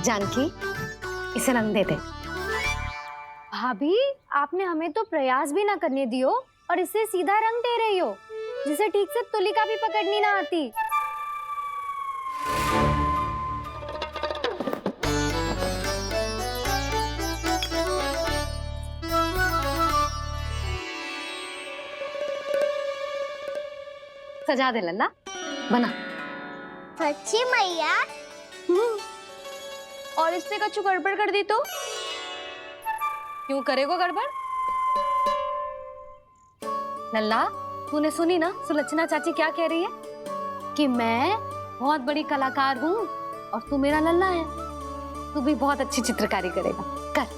जानकी, इसे रंग दे दे। भाभी, आपने हमें तो प्रयास भी ना करने दियो और इसे सीधा रंग दे रही हो, जिसे ठीक से तुलिका भी पकड़नी ना आती। सजा दे लल्ला, बना। सच्ची मैया? और इसने कछु गड़बड़ कर दी तो? क्यों करेगो गड़बड़? लल्ला, तूने सुनी ना सुलक्षणा चाची क्या कह रही है? कि मैं बहुत बड़ी कलाकार हूँ और तू मेरा लल्ला है। तू भी बहुत अच्छी चित्रकारी करेगा, कर।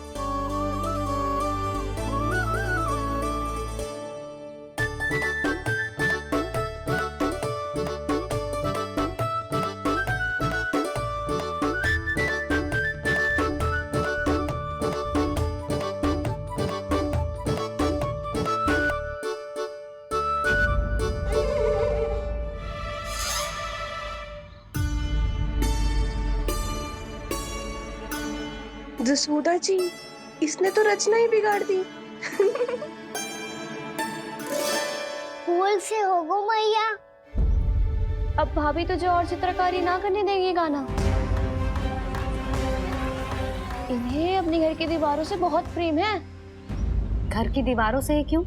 जसोदा जी, इसने तो रचना ही बिगाड़ दी। फूल से होगो मैया। अब भाभी तुझे और चित्रकारी ना करने देंगे गाना। इन्हें अपने घर की दीवारों से बहुत प्रेम है। घर की दीवारों से ही क्यों?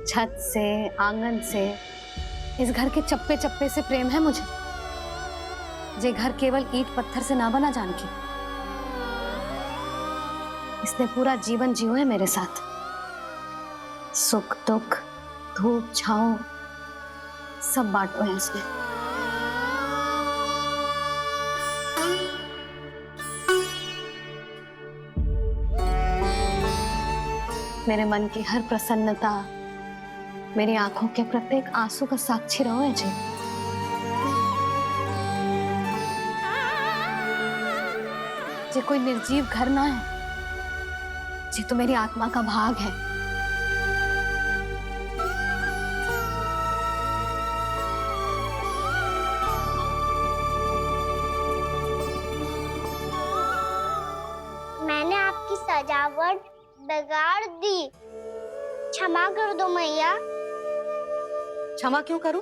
छत से, आंगन से, इस घर के चप्पे चप्पे से प्रेम है मुझे। ये घर केवल ईंट पत्थर से ना बना जानकी। इसने पूरा जीवन जियो है मेरे साथ। सुख दुख, धूप छांव सब बांटो है इसने। मेरे मन की हर प्रसन्नता, मेरी आंखों के प्रत्येक आंसू का साक्षी रहो है जी। ये कोई निर्जीव घर ना है, ये तो मेरी आत्मा का भाग है। मैंने आपकी सजावट बिगाड़ दी, क्षमा कर दो मैया। क्षमा क्यों करूं?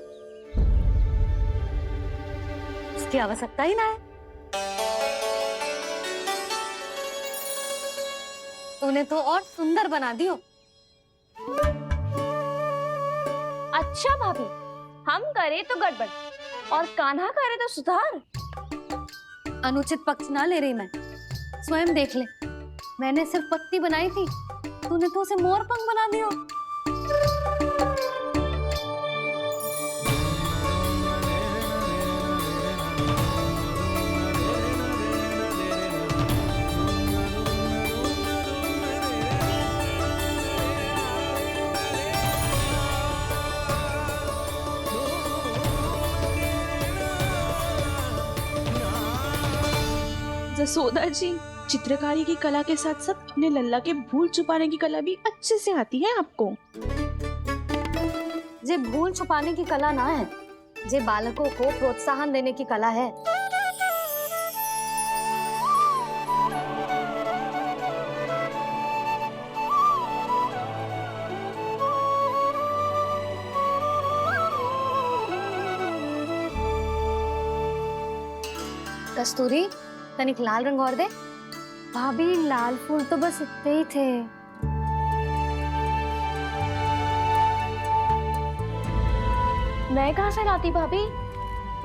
उसकी आवश्यकता ही ना है। तूने तो और सुंदर बना दियो। अच्छा भाभी, हम करे तो गड़बड़ और कान्हा करे तो सुधार। अनुचित पक्ष ना ले रही मैं, स्वयं देख ले। मैंने सिर्फ पत्ती बनाई थी, तूने तो उसे मोर पंख बना दियो। जसोदा जी, चित्रकारी की कला के साथ साथ अपने लल्ला के भूल छुपाने की कला भी अच्छे से आती है आपको। ये भूल छुपाने की कला ना है, ये बालकों को प्रोत्साहन देने की कला है। कस्तूरी, तनिक लाल रंग और दे। भाभी, लाल फूल तो बस इतने ही थे। मैं कहाँ से लाती भाभी?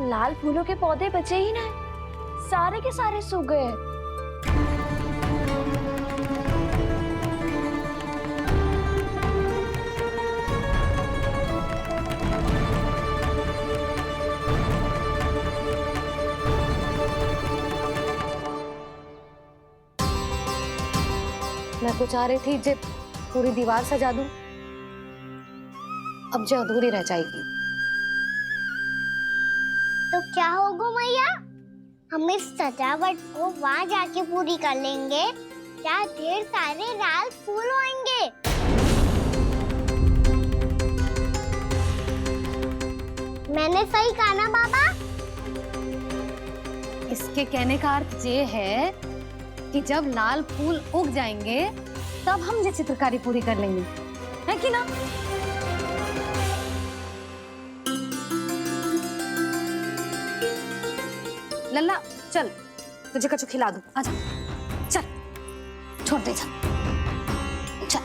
लाल फूलों के पौधे बचे ही ना, सारे के सारे सूख गए। मैं तो चाह रही थी जे पूरी दीवार सजा दूं, अब जो अधूरी रह जाएगी। तो क्या होगा मैया? हम इस सजावट को वहाँ जाके पूरी कर लेंगे जहाँ ढेर सारे लाल फूल होंगे। मैंने सही कहा ना बाबा? इसके कहने का अर्थ ये है कि जब लाल फूल उग जाएंगे तब हम ये चित्रकारी पूरी कर लेंगे, है कि ना? लल्ला चल, तुझे कछु खिला दूं, आजा, चल, छोड़ दे, चल, चल।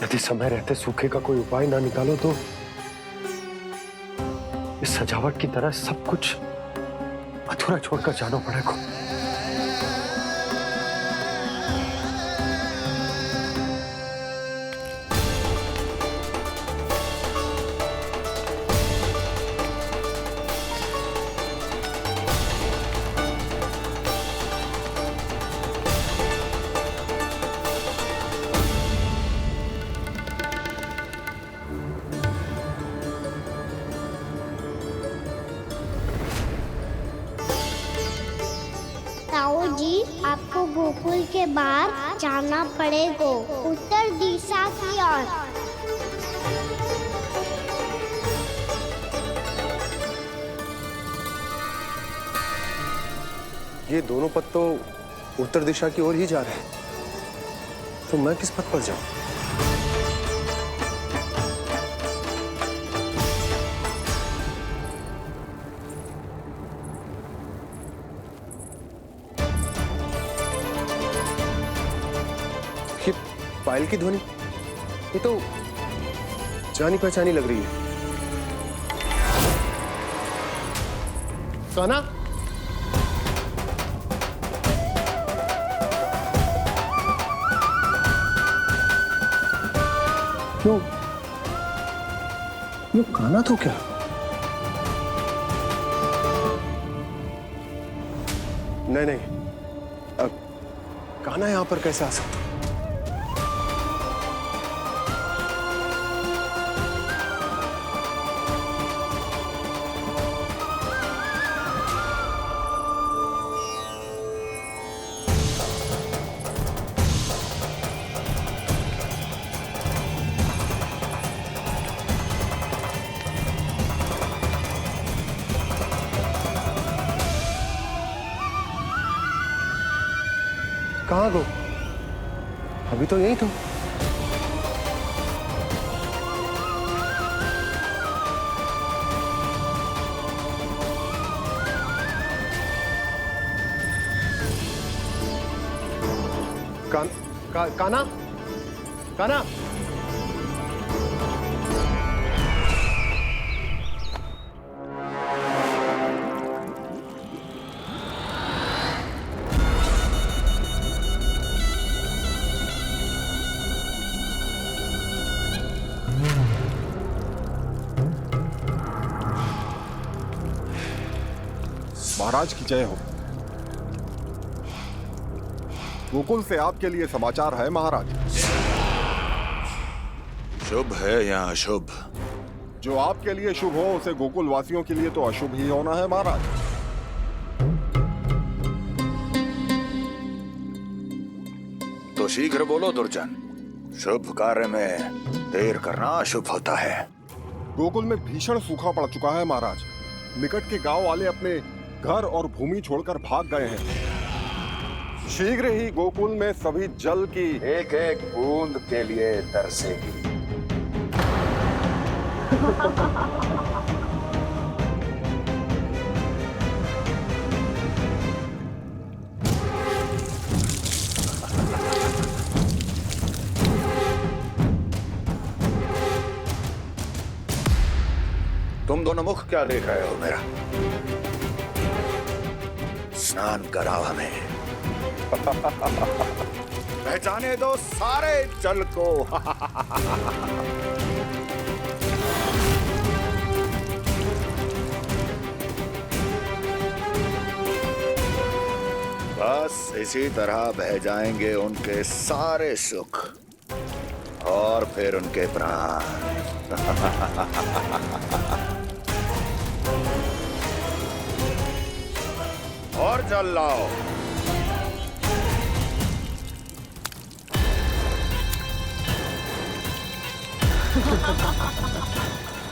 यदि समय रहते सूखे का कोई उपाय ना निकालो तो इस सजावट की तरह सब कुछ अधूरा छोड़कर जाना पड़ेगा। ताऊ जी, आपको गोकुल के बाहर जाना पड़ेगा, उत्तर दिशा की ओर। ये दोनों पथ तो उत्तर दिशा की ओर ही जा रहे हैं, तो मैं किस पथ पर जाऊं? ये पायल की ध्वनि, ये तो जानी पहचानी लग रही है। कान्हा, क्यों? ये कान्हा तो क्या? नहीं नहीं, कान्हा यहां पर कैसे आ सकता? कहाँ गो? अभी तो यही तो। कान्हा, कान्हा, महाराज की जय हो। गोकुल से आपके लिए समाचार है महाराज। शुभ है या अशुभ? जो आपके लिए शुभ हो उसे गोकुल वासियों के लिए तो अशुभ ही होना है महाराज। तो शीघ्र बोलो दुर्जन, शुभ कार्य में देर करना अशुभ होता है। गोकुल में भीषण सूखा पड़ चुका है महाराज। निकट के गांव वाले अपने घर और भूमि छोड़कर भाग गए हैं। शीघ्र ही गोकुल में सभी जल की एक एक बूंद के लिए तरसेगी। तुम दोनों मुख क्या देख रहे हो मेरा? स्नान कराओ हमें। पहचाने दो सारे जल को। बस इसी तरह बह जाएंगे उनके सारे सुख और फिर उनके प्राण। जल लाओ।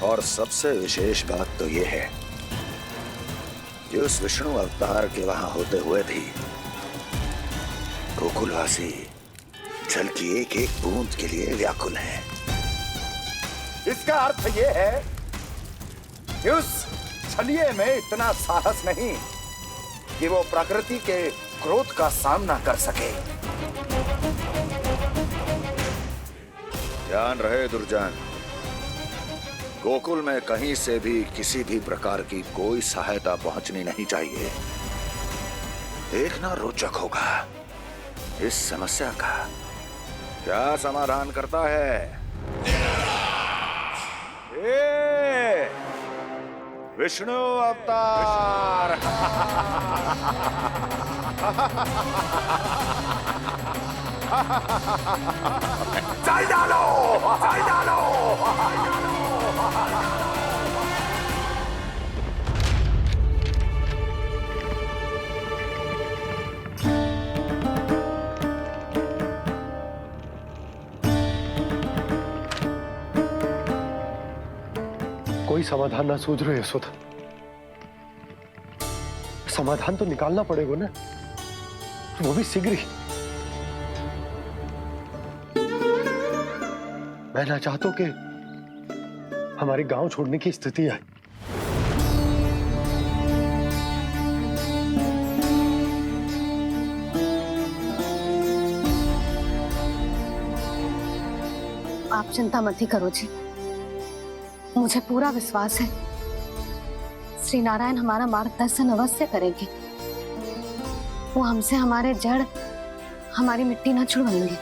और सबसे विशेष बात तो ये है कि उस विष्णु अवतार के वहां होते हुए भी गोकुलवासी जल की एक एक बूंद के लिए व्याकुल हैं। इसका अर्थ ये है कि उस छलिए में इतना साहस नहीं कि वो प्रकृति के क्रोध का सामना कर सके। ध्यान रहे दुर्जन, गोकुल में कहीं से भी किसी भी प्रकार की कोई सहायता पहुंचनी नहीं चाहिए। देखना रोचक होगा इस समस्या का क्या समाधान करता है। ए, विष्णु अवतार। जल डालो, जल डालो। कोई समाधान ना सूझ रहे यशोदा। समाधान तो निकालना पड़ेगा ना, वो भी शीघ्र ही। मैं ना चाहता कि हमारे गांव छोड़ने की स्थिति आए। आप चिंता मत ही करो जी, मुझे पूरा विश्वास है श्री नारायण हमारा मार्गदर्शन अवश्य करेंगे। वो हमसे हमारे जड़, हमारी मिट्टी ना छुड़वाएंगे।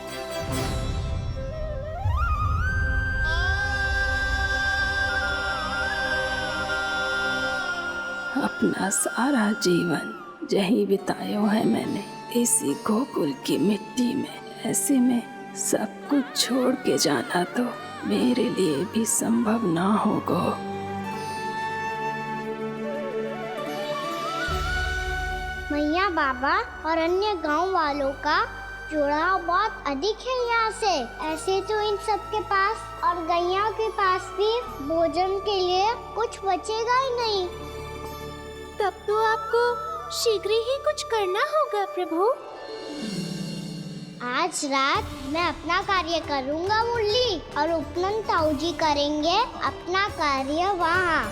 अपना सारा जीवन यही बितायो है मैंने, इसी गोकुल की मिट्टी में। ऐसे में सब कुछ छोड़ के जाना तो मेरे लिए भी संभव ना होगा। मैया, बाबा और अन्य गांव वालों का जुड़ाव बहुत अधिक है यहाँ से। ऐसे तो इन सब के पास और गैया के पास भी भोजन के लिए कुछ बचेगा ही नहीं। तब तो आपको शीघ्र ही कुछ करना होगा प्रभु। आज रात मैं अपना कार्य करूँगा मुरली, और उपनंद ताऊ जी करेंगे अपना कार्य वहाँ।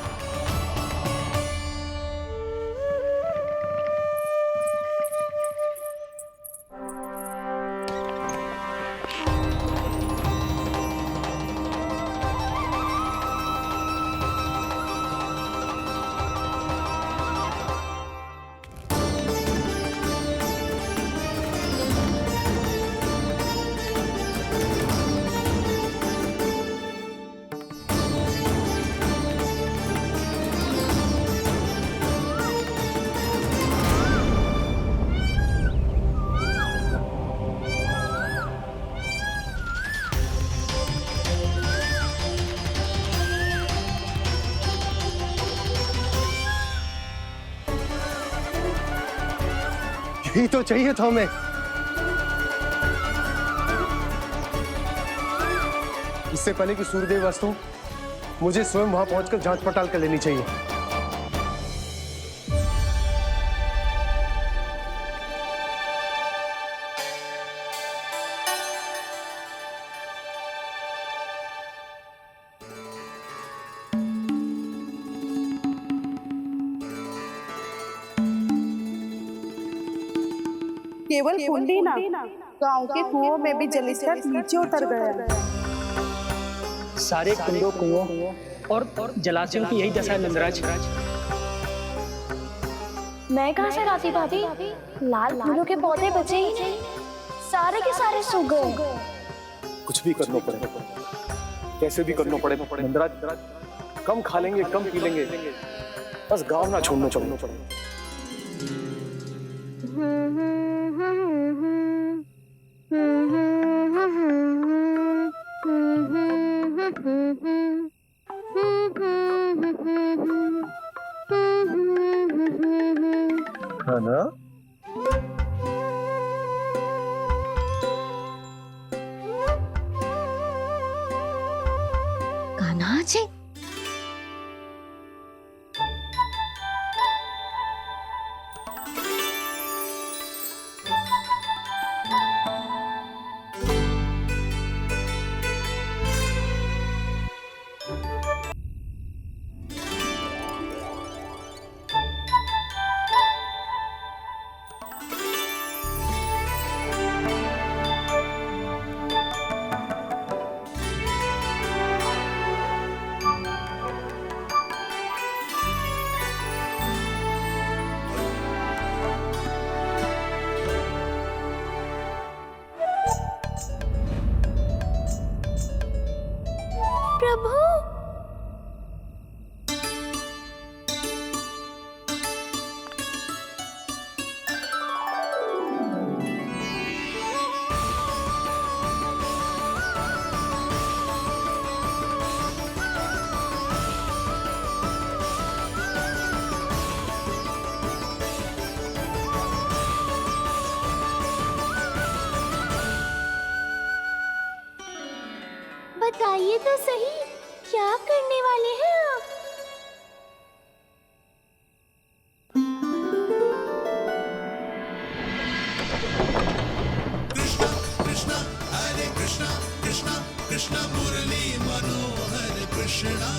यही तो चाहिए था हमें। इससे पहले कि सूर्यदेव अस्त, मुझे स्वयं वहां पहुंचकर जांच पड़ताल कर लेनी चाहिए। केवल कुंडी ना, गांव के कुओं में भी जलस्तर नीचे उतर गया है। सारे कुंडों, कुओं और जलाशयों की यही दशा है नंदराज। मैं कहाँ से लाती भाभी? लाल फूलों के पौधे बचे ही नहीं, सारे के सारे सूख गए। कुछ भी करना पड़ेगा, कैसे भी करना पड़ेगा नंदराज। कम खा लेंगे, कम पी लेंगे, बस गांव ना छोड़ना पड़ेगा। है ना? कान्हा जी, प्रभु, बताइए तो सही, क्या करने वाले हैं आप? कृष्णा कृष्णा कृष्णा मुरली मनोहर कृष्णा